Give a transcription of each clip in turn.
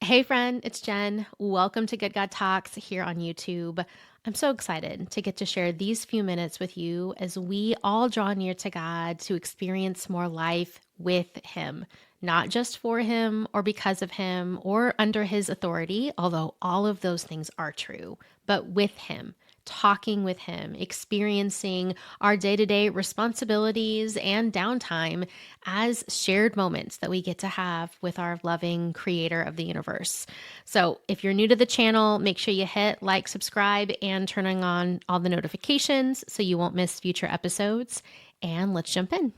Hey, friend, it's Jen. Welcome to Good God Talks here on YouTube. I'm so excited to get to share these few minutes with you as we all draw near to God to experience more life with Him, not just for Him or because of Him or under His authority, although all of those things are true, but with Him. Talking with Him, experiencing our day to day responsibilities and downtime as shared moments that we get to have with our loving creator of the universe. So, if you're new to the channel, make sure you hit like, subscribe, and turning on all the notifications so you won't miss future episodes. And let's jump in.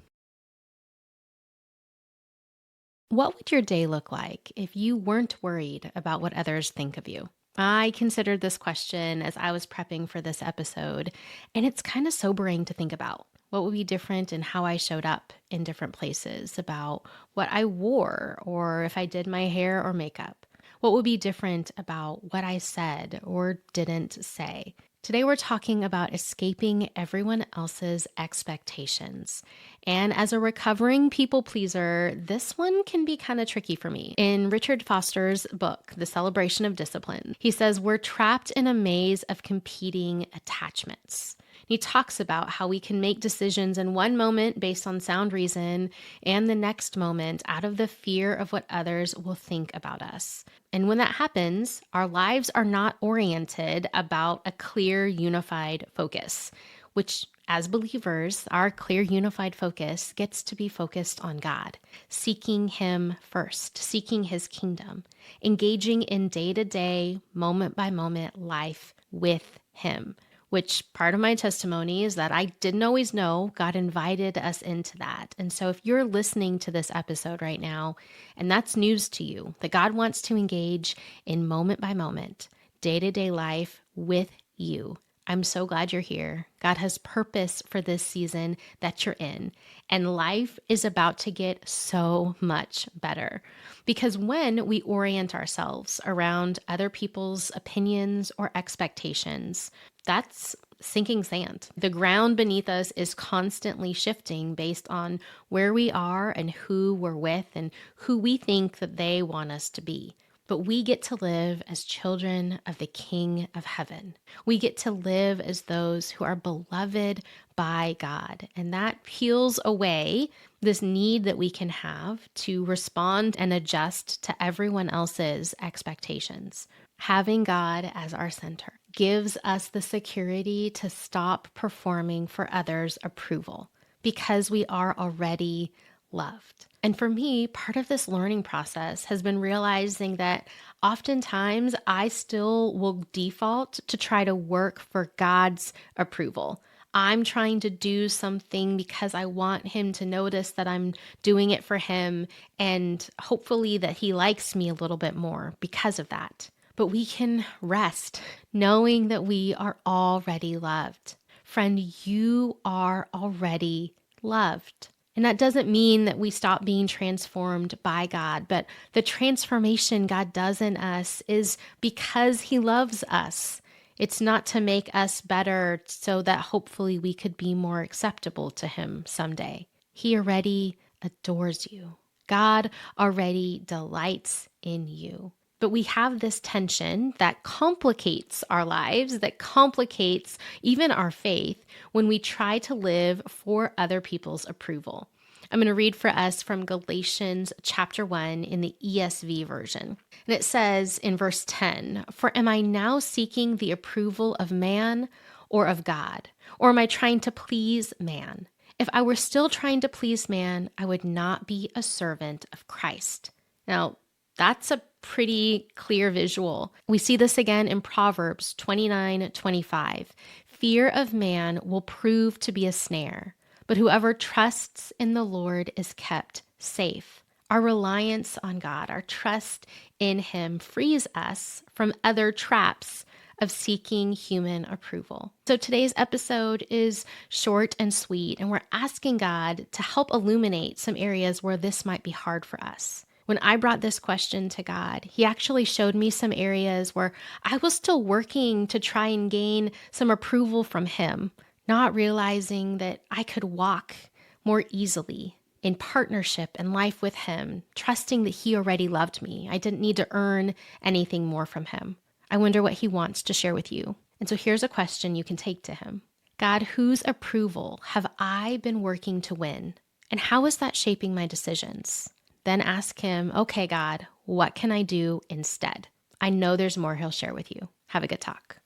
What would your day look like if you weren't worried about what others think of you? I considered this question as I was prepping for this episode, and it's kind of sobering to think about. What would be different in how I showed up in different places, about what I wore, or if I did my hair or makeup? What would be different about what I said or didn't say? Today, we're talking about escaping everyone else's expectations. And as a recovering people pleaser, this one can be kind of tricky for me. In Richard Foster's book, The Celebration of Discipline, he says we're trapped in a maze of competing attachments. He talks about how we can make decisions in one moment based on sound reason and the next moment out of the fear of what others will think about us. And when that happens, our lives are not oriented about a clear, unified focus, which as believers, our clear, unified focus gets to be focused on God, seeking Him first, seeking His kingdom, engaging in day to day, moment by moment life with Him. Which part of my testimony is that I didn't always know God invited us into that. And so if you're listening to this episode right now, and that's news to you, that God wants to engage in moment by moment, day to day life with you, I'm so glad you're here. God has purpose for this season that you're in, and life is about to get so much better. Because when we orient ourselves around other people's opinions or expectations, that's sinking sand. The ground beneath us is constantly shifting based on where we are and who we're with and who we think that they want us to be. But we get to live as children of the King of Heaven. We get to live as those who are beloved by God. And that peels away this need that we can have to respond and adjust to everyone else's expectations. Having God as our center gives us the security to stop performing for others' approval because we are already loved. And for me, part of this learning process has been realizing that oftentimes I still will default to try to work for God's approval. I'm trying to do something because I want Him to notice that I'm doing it for Him, and hopefully that He likes me a little bit more because of that. But we can rest knowing that we are already loved. Friend, you are already loved. And that doesn't mean that we stop being transformed by God, but the transformation God does in us is because He loves us. It's not to make us better so that hopefully we could be more acceptable to Him someday. He already adores you. God already delights in you. But we have this tension that complicates our lives, that complicates even our faith when we try to live for other people's approval. I'm going to read for us from Galatians chapter 1 in the ESV version. And it says in verse 10, "For am I now seeking the approval of man or of God? Or am I trying to please man? If I were still trying to please man, I would not be a servant of Christ." Now, that's a pretty clear visual. We see this again in Proverbs 29:25. "Fear of man will prove to be a snare, but whoever trusts in the Lord is kept safe." Our reliance on God, our trust in Him frees us from other traps of seeking human approval. So today's episode is short and sweet, and we're asking God to help illuminate some areas where this might be hard for us. When I brought this question to God, He actually showed me some areas where I was still working to try and gain some approval from Him, not realizing that I could walk more easily in partnership and life with him, trusting that he already loved me. I didn't need to earn anything more from him. I wonder what he wants to share with you. And so here's a question you can take to him. God, whose approval have I been working to win? And how is that shaping my decisions? Then ask him, okay, God, what can I do instead? I know there's more he'll share with you. Have a good talk.